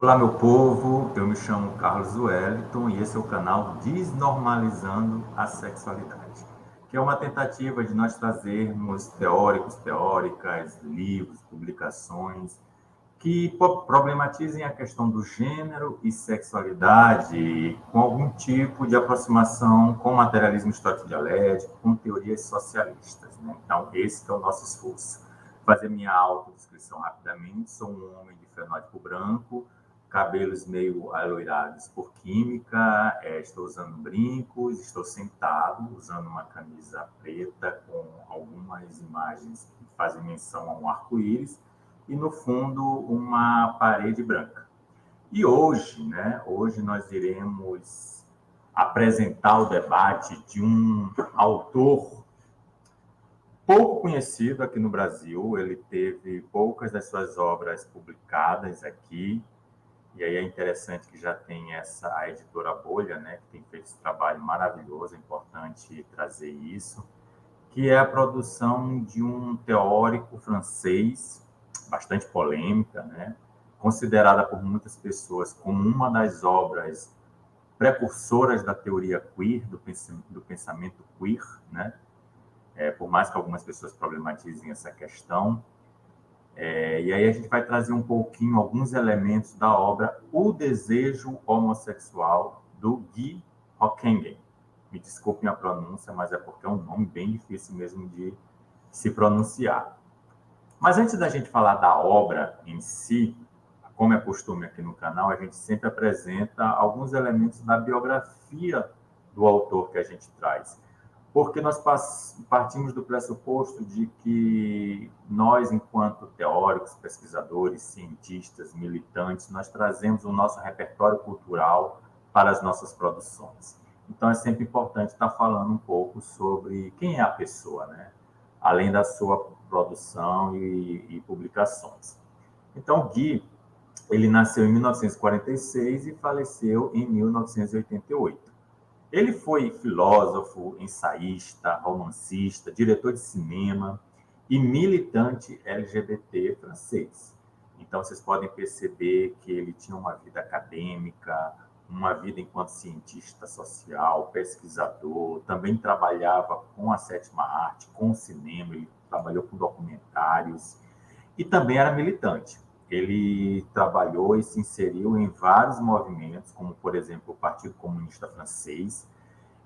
Olá, meu povo, eu me chamo Carlos Wellington e esse é o canal Desnormalizando a Sexualidade, que é uma tentativa de nós trazermos teóricos, teóricas, livros, publicações que problematizem a questão do gênero e sexualidade com algum tipo de aproximação com materialismo histórico-dialético, com teorias socialistas, né? Então, esse que é o nosso esforço. Fazer minha autodescrição rapidamente: sou um homem de fenótipo branco, cabelos meio aloirados por química, estou usando brincos, estou sentado, usando uma camisa preta com algumas imagens que fazem menção a um arco-íris, e no fundo uma parede branca. E hoje, né, hoje nós iremos apresentar o debate de um autor pouco conhecido aqui no Brasil. Ele teve poucas das suas obras publicadas aqui, e aí é interessante que já tem a editora Bolha, né, que tem feito esse trabalho maravilhoso. É importante trazer isso, que é a produção de um teórico francês, bastante polêmica, né, considerada por muitas pessoas como uma das obras precursoras da teoria queer, do pensamento queer, né, por mais que algumas pessoas problematizem essa questão. E aí a gente vai trazer um pouquinho, alguns elementos da obra O Desejo Homossexual, do Guy Hockengen. Me desculpem a pronúncia, mas é porque é um nome bem difícil mesmo de se pronunciar. Mas antes da gente falar da obra em si, como é costume aqui no canal, a gente sempre apresenta alguns elementos da biografia do autor que a gente traz. Porque nós partimos do pressuposto de que nós, enquanto teóricos, pesquisadores, cientistas, militantes, nós trazemos o nosso repertório cultural para as nossas produções. Então, é sempre importante estar falando um pouco sobre quem é a pessoa, né? Além da sua produção e publicações. Então, Gui, ele nasceu em 1946 e faleceu em 1988. Ele foi filósofo, ensaísta, romancista, diretor de cinema e militante LGBT francês. Então, vocês podem perceber que ele tinha uma vida acadêmica, uma vida enquanto cientista social, pesquisador, também trabalhava com a sétima arte, com o cinema, ele trabalhou com documentários e também era militante. Ele trabalhou e se inseriu em vários movimentos, como, por exemplo, o Partido Comunista Francês,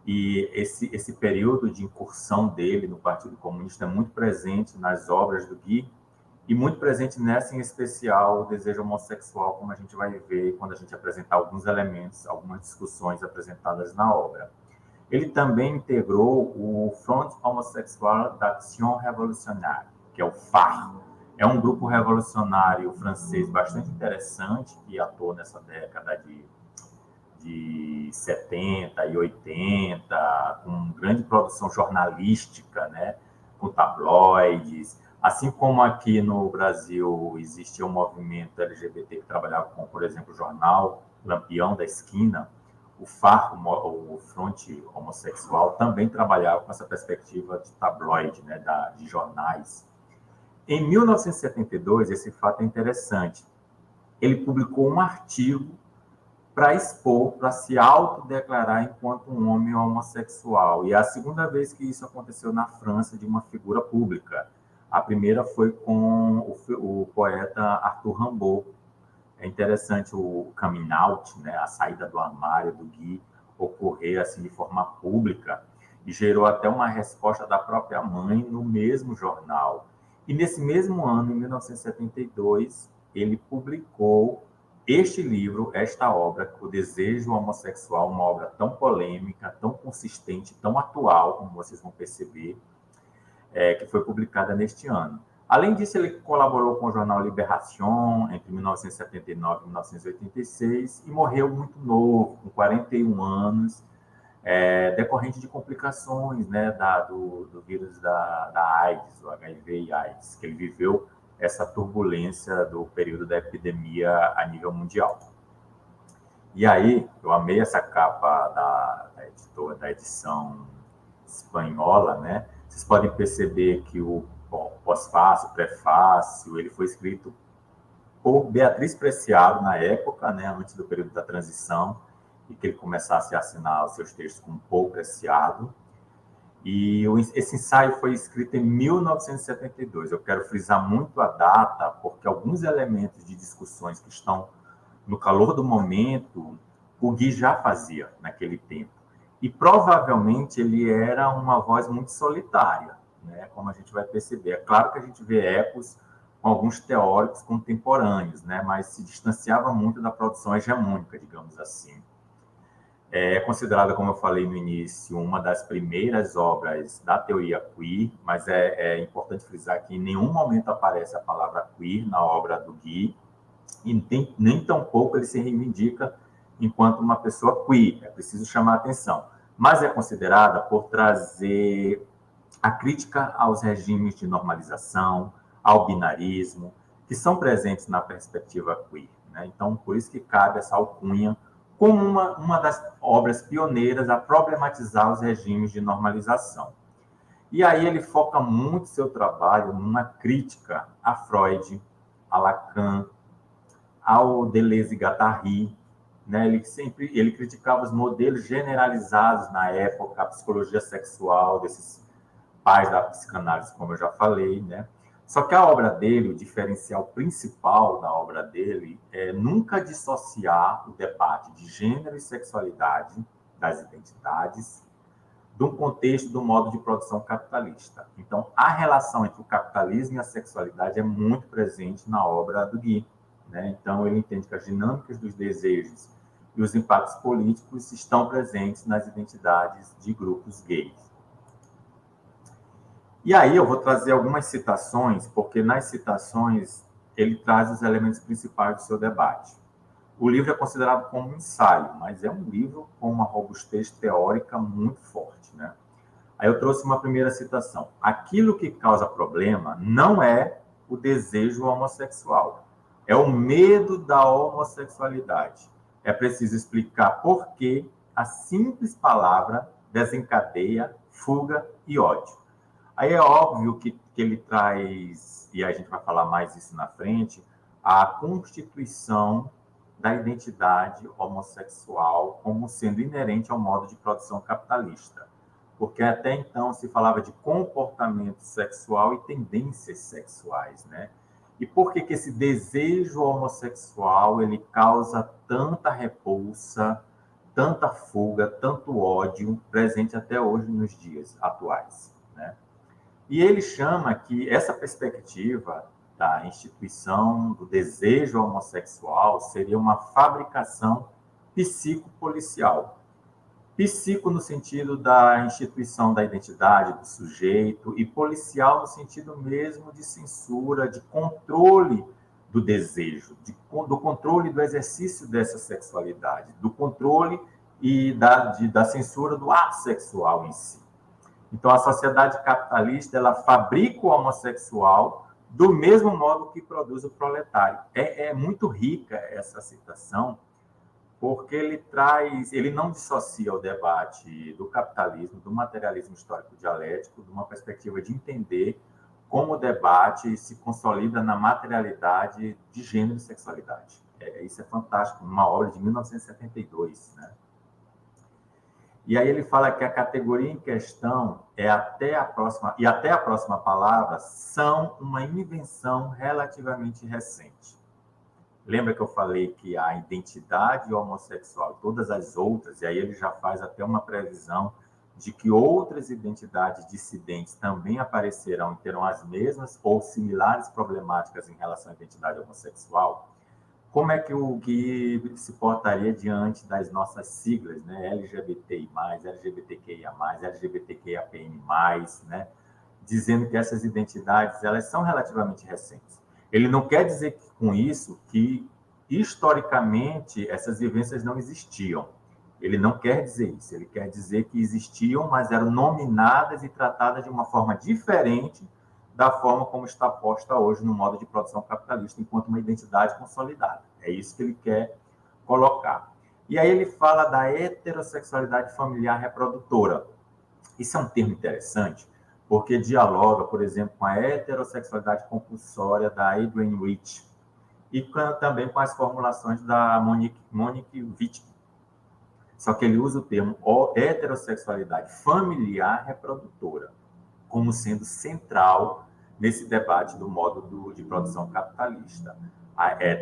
e esse período de incursão dele no Partido Comunista é muito presente nas obras do Guy, e muito presente nessa em especial, o desejo homossexual, como a gente vai ver quando a gente apresentar alguns elementos, algumas discussões apresentadas na obra. Ele também integrou o Front Homossexual d'Action Révolutionnaire, que é o FAR. É um grupo revolucionário francês bastante interessante, que atuou nessa década de 70 e 80, com grande produção jornalística, né, com tabloides. Assim como aqui no Brasil existia um movimento LGBT que trabalhava com, por exemplo, o jornal Lampião da Esquina, o FAR, o Fronte Homossexual, também trabalhava com essa perspectiva de tabloide, né, de jornais. Em 1972, esse fato é interessante, ele publicou um artigo para expor, para se autodeclarar enquanto um homem homossexual. E é a segunda vez que isso aconteceu na França de uma figura pública. A primeira foi com o poeta Arthur Rimbaud. É interessante o coming out, né, a saída do armário do Guy, ocorrer assim de forma pública, e gerou até uma resposta da própria mãe no mesmo jornal. E nesse mesmo ano, em 1972, ele publicou este livro, esta obra, O Desejo Homossexual, uma obra tão polêmica, tão consistente, tão atual, como vocês vão perceber, que foi publicada neste ano. Além disso, ele colaborou com o jornal Libération entre 1979 e 1986 e morreu muito novo, com 41 anos, decorrente de complicações, né, do vírus da AIDS, o HIV e AIDS, que ele viveu essa turbulência do período da epidemia a nível mundial. E aí, eu amei essa capa da editora, da edição espanhola, né? Vocês podem perceber que o pós-fácil, o prefácio, ele foi escrito por Beatriz Preciado, na época, né, antes do período da transição, e que ele começasse a assinar os seus textos com Paul Preciado. E esse ensaio foi escrito em 1972. Eu quero frisar muito a data, porque alguns elementos de discussões que estão no calor do momento, o Gui já fazia naquele tempo. E provavelmente ele era uma voz muito solitária, né? Como a gente vai perceber. É claro que a gente vê ecos com alguns teóricos contemporâneos, né? Mas se distanciava muito da produção hegemônica, digamos assim. É considerada, como eu falei no início, uma das primeiras obras da teoria queer, mas é importante frisar que em nenhum momento aparece a palavra queer na obra do Gui, e nem tampouco ele se reivindica enquanto uma pessoa queer, é preciso chamar a atenção. Mas é considerada por trazer a crítica aos regimes de normalização, ao binarismo, que são presentes na perspectiva queer, né? Então, por isso que cabe essa alcunha como uma das obras pioneiras a problematizar os regimes de normalização. E aí ele foca muito seu trabalho numa crítica a Freud, a Lacan, ao Deleuze-Guattari, né? Ele criticava os modelos generalizados na época, a psicologia sexual desses pais da psicanálise, como eu já falei, né? Só que a obra dele, o diferencial principal da obra dele é nunca dissociar o debate de gênero e sexualidade das identidades do contexto do modo de produção capitalista. Então, a relação entre o capitalismo e a sexualidade é muito presente na obra do Gui, né? Então, ele entende que as dinâmicas dos desejos e os impactos políticos estão presentes nas identidades de grupos gays. E aí eu vou trazer algumas citações, porque nas citações ele traz os elementos principais do seu debate. O livro é considerado como um ensaio, mas é um livro com uma robustez teórica muito forte, né? Aí eu trouxe uma primeira citação. Aquilo que causa problema não é o desejo homossexual, é o medo da homossexualidade. É preciso explicar por que a simples palavra desencadeia fuga e ódio. Aí é óbvio que ele traz, e a gente vai falar mais isso na frente, a constituição da identidade homossexual como sendo inerente ao modo de produção capitalista. Porque até então se falava de comportamento sexual e tendências sexuais, né? E por que esse desejo homossexual ele causa tanta repulsa, tanta fuga, tanto ódio presente até hoje nos dias atuais, né? E ele chama que essa perspectiva da instituição do desejo homossexual seria uma fabricação psicopolicial. Psico no sentido da instituição da identidade do sujeito e policial no sentido mesmo de censura, de controle do desejo, do controle do exercício dessa sexualidade, do controle e da censura do ato sexual em si. Então, a sociedade capitalista, ela fabrica o homossexual do mesmo modo que produz o proletário. É muito rica essa citação, porque ele não dissocia o debate do capitalismo, do materialismo histórico dialético, de uma perspectiva de entender como o debate se consolida na materialidade de gênero e sexualidade. Isso é fantástico, numa obra de 1972, né? E aí ele fala que a categoria em questão e até a próxima palavra são uma invenção relativamente recente. Lembra que eu falei que a identidade homossexual, todas as outras, e aí ele já faz até uma previsão de que outras identidades dissidentes também aparecerão e terão as mesmas ou similares problemáticas em relação à identidade homossexual? Como é que o Gui se portaria diante das nossas siglas, né? LGBTI+, LGBTQIA+, LGBTQIAPN+, né? Dizendo que essas identidades elas são relativamente recentes. Ele não quer dizer com isso que, historicamente, essas vivências não existiam. Ele não quer dizer isso. Ele quer dizer que existiam, mas eram nominadas e tratadas de uma forma diferente da forma como está posta hoje no modo de produção capitalista, enquanto uma identidade consolidada. É isso que ele quer colocar. E aí ele fala da heterossexualidade familiar reprodutora. Isso é um termo interessante, porque dialoga, por exemplo, com a heterossexualidade compulsória da Adrienne Rich, e também com as formulações da Monique Wittig. Só que ele usa o termo heterossexualidade familiar reprodutora como sendo central nesse debate do modo de produção capitalista.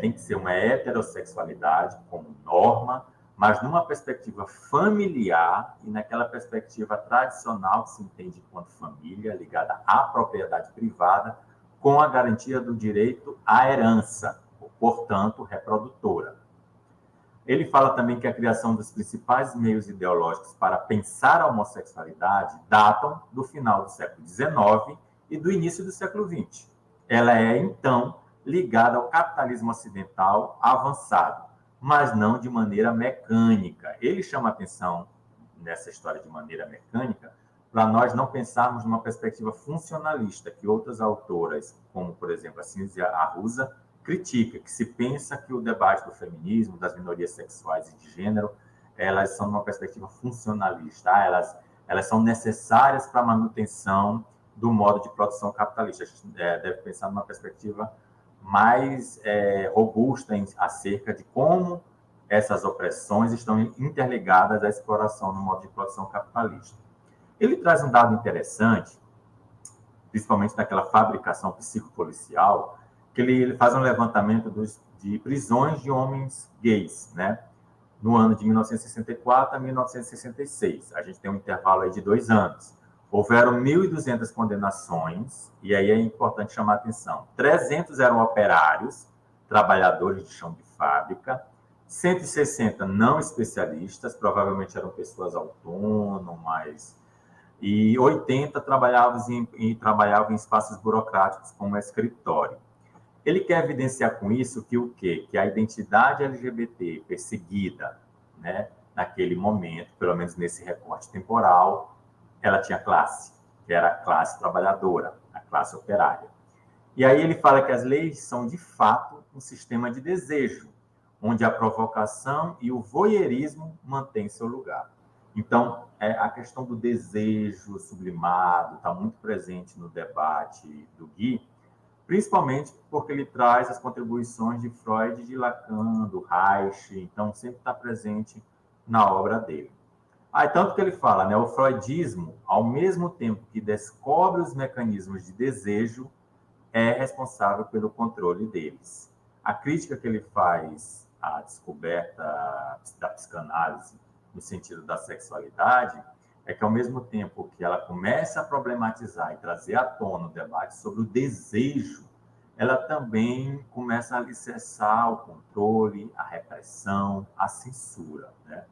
Tem que ser uma heterossexualidade como norma, mas numa perspectiva familiar e naquela perspectiva tradicional que se entende enquanto família, ligada à propriedade privada, com a garantia do direito à herança, portanto, reprodutora. Ele fala também que a criação dos principais meios ideológicos para pensar a homossexualidade datam do final do século XIX e do início do século XX. Ela é, então, ligada ao capitalismo ocidental avançado, mas não de maneira mecânica. Ele chama atenção nessa história de maneira mecânica para nós não pensarmos numa perspectiva funcionalista que outras autoras, como, por exemplo, a Cinzia Arruza, critica, que se pensa que o debate do feminismo, das minorias sexuais e de gênero, elas são uma perspectiva funcionalista, elas são necessárias para a manutenção do modo de produção capitalista. A gente deve pensar numa perspectiva mais robusta acerca de como essas opressões estão interligadas à exploração no modo de produção capitalista. Ele traz um dado interessante, principalmente daquela fabricação psicopolicial, que ele faz um levantamento de prisões de homens gays, né? No ano de 1964 a 1966. A gente tem um intervalo aí de 2 anos. Houveram 1.200 condenações, e aí é importante chamar a atenção. 300 eram operários, trabalhadores de chão de fábrica, 160 não especialistas, provavelmente eram pessoas autônomas, e 80 trabalhavam em espaços burocráticos, como escritório. Ele quer evidenciar com isso que o quê? Que a identidade LGBT perseguida, né, naquele momento, pelo menos nesse recorte temporal, ela tinha classe, que era a classe trabalhadora, a classe operária. E aí ele fala que as leis são, de fato, um sistema de desejo, onde a provocação e o voyeurismo mantêm seu lugar. Então, a questão do desejo sublimado está muito presente no debate do Guy, principalmente porque ele traz as contribuições de Freud, de Lacan, do Reich, então sempre está presente na obra dele. Tanto que ele fala, né, o freudismo, ao mesmo tempo que descobre os mecanismos de desejo, é responsável pelo controle deles. A crítica que ele faz à descoberta da psicanálise no sentido da sexualidade é que, ao mesmo tempo que ela começa a problematizar e trazer à tona o debate sobre o desejo, ela também começa a alicerçar o controle, a repressão, a censura, né?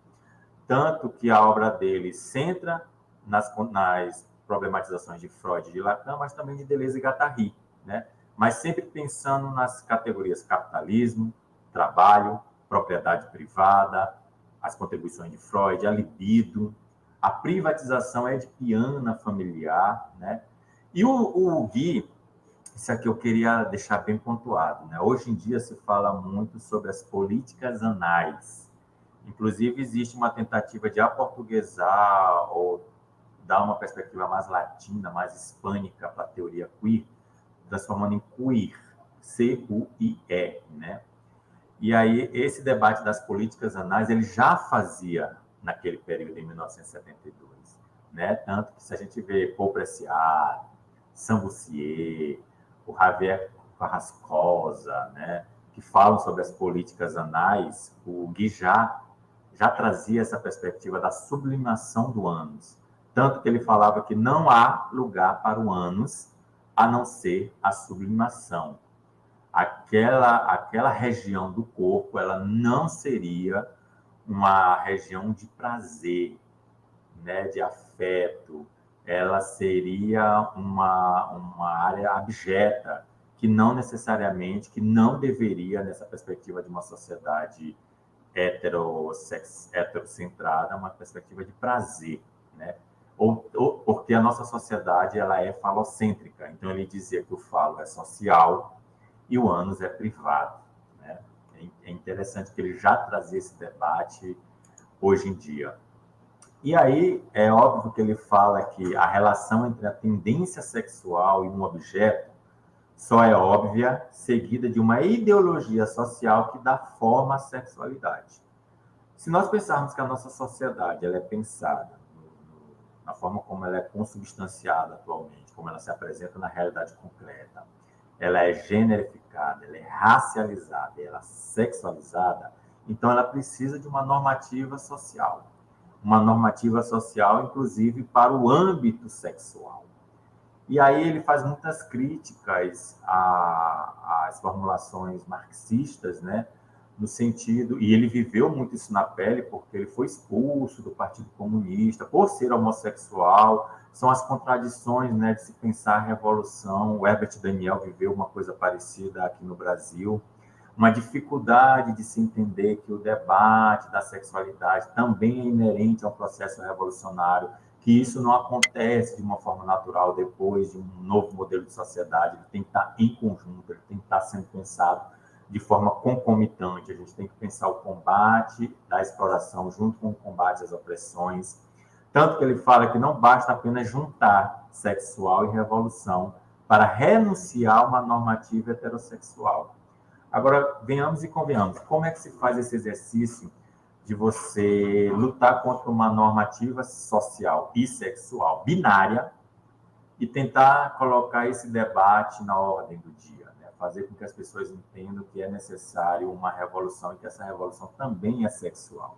Tanto que a obra dele centra nas problematizações de Freud e de Lacan, mas também de Deleuze e Guattari, né? Mas sempre pensando nas categorias capitalismo, trabalho, propriedade privada, as contribuições de Freud, a libido, a privatização edipiana familiar, né? E o Guy, isso aqui eu queria deixar bem pontuado, né? Hoje em dia se fala muito sobre as políticas anais. Inclusive, existe uma tentativa de aportuguesar ou dar uma perspectiva mais latina, mais hispânica para a teoria queer, transformando em queer, C-U-I-E, né? E aí, esse debate das políticas anais, ele já fazia naquele período, em 1972, né? Tanto que se a gente vê Paul Preciado, Sambucier, o Javier Carrascosa, né, que falam sobre as políticas anais, o Guy já trazia essa perspectiva da sublimação do ânus. Tanto que ele falava que não há lugar para o ânus a não ser a sublimação. Aquela região do corpo, ela não seria uma região de prazer, né, de afeto, ela seria uma área abjeta, que não necessariamente, que não deveria, nessa perspectiva de uma sociedade heterocentrada, uma perspectiva de prazer, né? Porque a nossa sociedade ela é falocêntrica, então ele dizia que o falo é social e o ânus é privado, né? É interessante que ele já trazia esse debate hoje em dia. E aí é óbvio que ele fala que a relação entre a tendência sexual e um objeto só é óbvia seguida de uma ideologia social que dá forma à sexualidade. Se nós pensarmos que a nossa sociedade ela é pensada na forma como ela é consubstanciada atualmente, como ela se apresenta na realidade concreta, ela é generificada, ela é racializada, ela é sexualizada, então ela precisa de uma normativa social. Uma normativa social, inclusive, para o âmbito sexual. E aí ele faz muitas críticas às formulações marxistas, né? No sentido, e ele viveu muito isso na pele, porque ele foi expulso do Partido Comunista por ser homossexual. São as contradições, né, de se pensar a revolução. O Herbert Daniel viveu uma coisa parecida aqui no Brasil, uma dificuldade de se entender que o debate da sexualidade também é inerente ao processo revolucionário, que isso não acontece de uma forma natural depois de um novo modelo de sociedade, ele tem que estar em conjunto, ele tem que estar sendo pensado de forma concomitante. A gente tem que pensar o combate da exploração junto com o combate às opressões. Tanto que ele fala que não basta apenas juntar sexual e revolução para renunciar a uma normativa heterossexual. Agora, venhamos e convenhamos, como é que se faz esse exercício de você lutar contra uma normativa social e sexual binária e tentar colocar esse debate na ordem do dia, né? Fazer com que as pessoas entendam que é necessário uma revolução e que essa revolução também é sexual.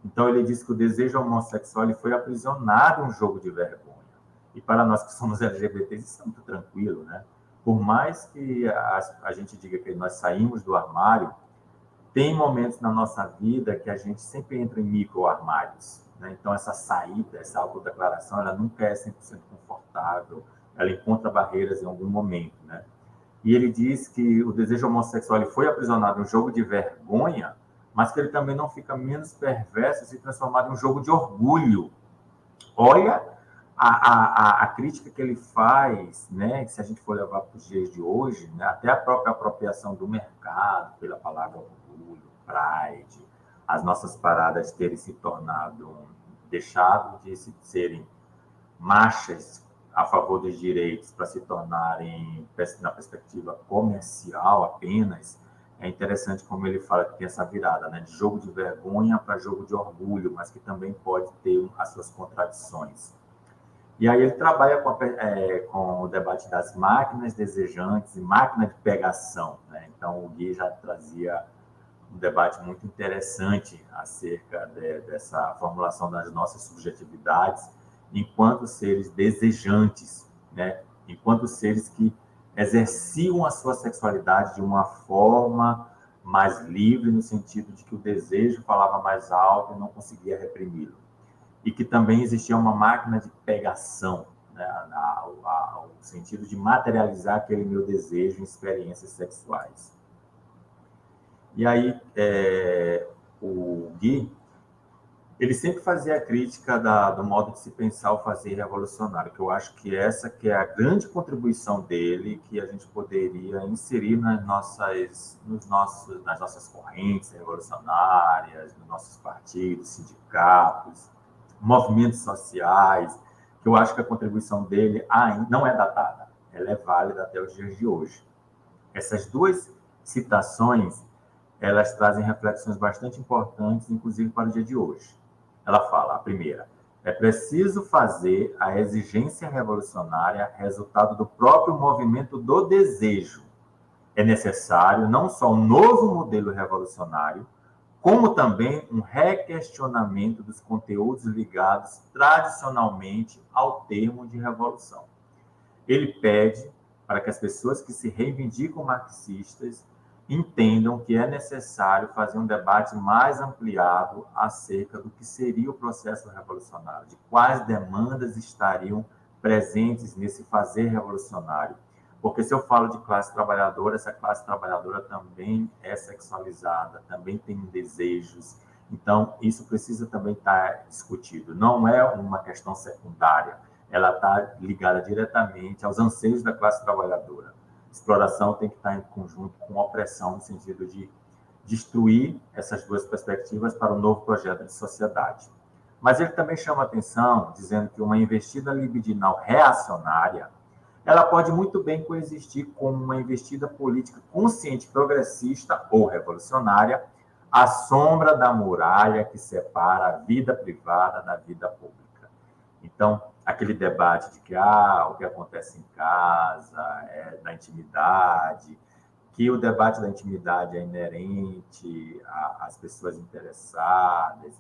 Então, ele diz que o desejo homossexual ele foi aprisionado em um jogo de vergonha. E para nós que somos LGBTs, isso é muito tranquilo, né? Por mais que a gente diga que nós saímos do armário, tem momentos na nossa vida que a gente sempre entra em micro-armários, né? Então, essa saída, essa autodeclaração, ela nunca é 100% confortável, ela encontra barreiras em algum momento, né? E ele diz que o desejo homossexual ele foi aprisionado em um jogo de vergonha, mas que ele também não fica menos perverso se transformado em um jogo de orgulho. Olha a crítica que ele faz, né? Se a gente for levar para os dias de hoje, né? Até a própria apropriação do mercado pela palavra orgulho, pride, as nossas paradas terem se tornado, deixado de serem marchas a favor dos direitos para se tornarem, na perspectiva comercial apenas. É interessante como ele fala que tem essa virada, né? De jogo de vergonha para jogo de orgulho, mas que também pode ter as suas contradições. E aí ele trabalha com o debate das máquinas desejantes e máquina de pegação, né? Então, o Gui já trazia um debate muito interessante acerca dessa formulação das nossas subjetividades enquanto seres desejantes, né? Enquanto seres que exerciam a sua sexualidade de uma forma mais livre, no sentido de que o desejo falava mais alto e não conseguia reprimi-lo. E que também existia uma máquina de pegação, né? O sentido de materializar aquele meu desejo em experiências sexuais. E aí, o Gui, ele sempre fazia a crítica do modo de se pensar o fazer revolucionário, que eu acho que essa que é a grande contribuição dele, que a gente poderia inserir nas nossas correntes revolucionárias, nos nossos partidos, sindicatos, movimentos sociais, que eu acho que a contribuição dele não é datada, ela é válida até os dias de hoje. Essas duas citações, elas trazem reflexões bastante importantes, inclusive para o dia de hoje. Ela fala, a primeira, é preciso fazer a exigência revolucionária resultado do próprio movimento do desejo. É necessário não só um novo modelo revolucionário, como também um requestionamento dos conteúdos ligados tradicionalmente ao termo de revolução. Ele pede para que as pessoas que se reivindicam marxistas entendam que é necessário fazer um debate mais ampliado acerca do que seria o processo revolucionário, de quais demandas estariam presentes nesse fazer revolucionário. Porque se eu falo de classe trabalhadora, essa classe trabalhadora também é sexualizada, também tem desejos. Então, isso precisa também estar discutido. Não é uma questão secundária, ela está ligada diretamente aos anseios da classe trabalhadora. Exploração tem que estar em conjunto com opressão, no sentido de destruir essas duas perspectivas para um novo projeto de sociedade. Mas ele também chama atenção, dizendo que uma investida libidinal reacionária ela pode muito bem coexistir com uma investida política consciente, progressista ou revolucionária, à sombra da muralha que separa a vida privada da vida pública. Então, aquele debate de que o que acontece em casa é da intimidade, que o debate da intimidade é inerente às pessoas interessadas.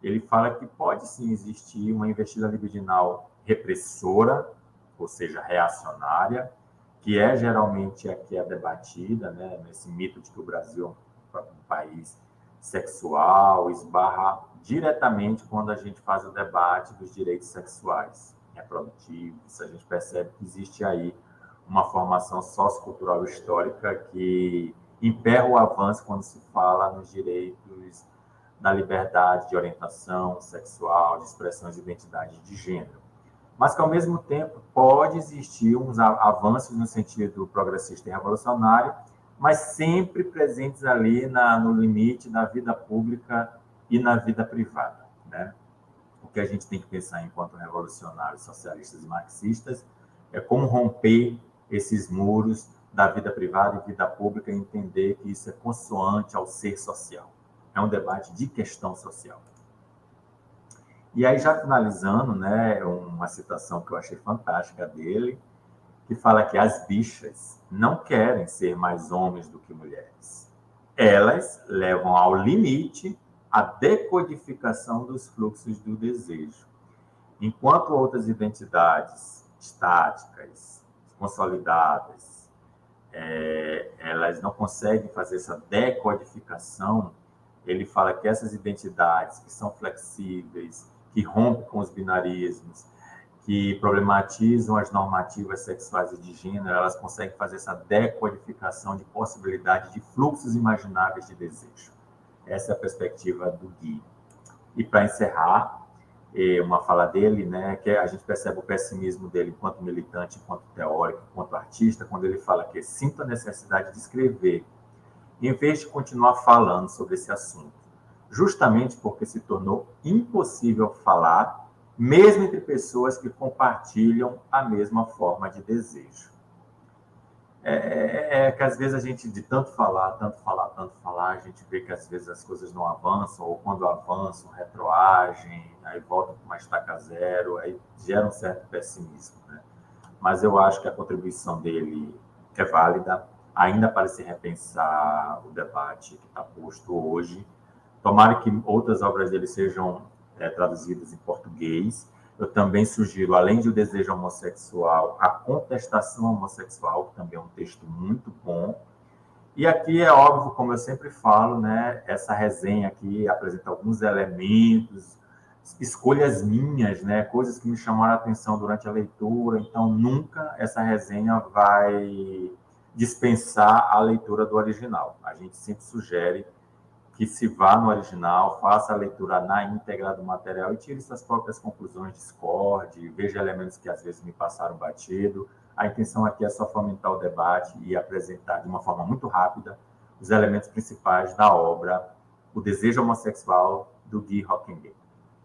Ele fala que pode sim existir uma investida libidinal repressora, ou seja, reacionária, que é geralmente a que é debatida, né, nesse mito de que o Brasil é um país sexual, esbarra diretamente quando a gente faz o debate dos direitos sexuais reprodutivos. A gente percebe que existe aí uma formação sociocultural histórica que emperra o avanço quando se fala nos direitos da liberdade de orientação sexual, de expressão de identidade de gênero. Mas que, ao mesmo tempo, pode existir uns avanços no sentido progressista e revolucionário, mas sempre presentes ali no limite da vida pública e na vida privada, né? O que a gente tem que pensar enquanto revolucionários, socialistas e marxistas é como romper esses muros da vida privada e vida pública e entender que isso é consoante ao ser social. É um debate de questão social. E aí, já finalizando, né, uma citação que eu achei fantástica dele, que fala que as bichas não querem ser mais homens do que mulheres. Elas levam ao limite a decodificação dos fluxos do desejo. Enquanto outras identidades estáticas, consolidadas, elas não conseguem fazer essa decodificação, ele fala que essas identidades que são flexíveis, que rompem com os binarismos, que problematizam as normativas sexuais e de gênero, elas conseguem fazer essa decodificação de possibilidade de fluxos imagináveis de desejo. Essa é a perspectiva do Guy. E para encerrar, uma fala dele, né, que a gente percebe o pessimismo dele enquanto militante, enquanto teórico, enquanto artista, quando ele fala que sinto a necessidade de escrever, em vez de continuar falando sobre esse assunto, justamente porque se tornou impossível falar, mesmo entre pessoas que compartilham a mesma forma de desejo. Que às vezes a gente, de tanto falar, a gente vê que às vezes as coisas não avançam, ou quando avançam, retroagem, aí voltam para uma estaca zero, aí gera um certo pessimismo, né? Mas eu acho que a contribuição dele é válida, ainda para se repensar o debate que está posto hoje. Tomara que outras obras dele sejam traduzidas em português. Eu também sugiro, além de O Desejo Homossexual, A Contestação Homossexual, que também é um texto muito bom. E aqui é óbvio, como eu sempre falo, né, essa resenha aqui apresenta alguns elementos, escolhas minhas, né, coisas que me chamaram a atenção durante a leitura. Então, nunca essa resenha vai dispensar a leitura do original. A gente sempre sugere que se vá no original, faça a leitura na íntegra do material e tire suas próprias conclusões, discorde, veja elementos que às vezes me passaram batido. A intenção aqui é só fomentar o debate e apresentar de uma forma muito rápida os elementos principais da obra O Desejo Homossexual, do Guy Hockenheim.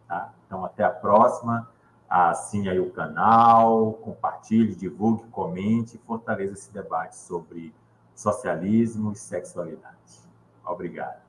Tá? Então, até a próxima. Assine aí o canal, compartilhe, divulgue, comente, fortaleça esse debate sobre socialismo e sexualidade. Obrigado.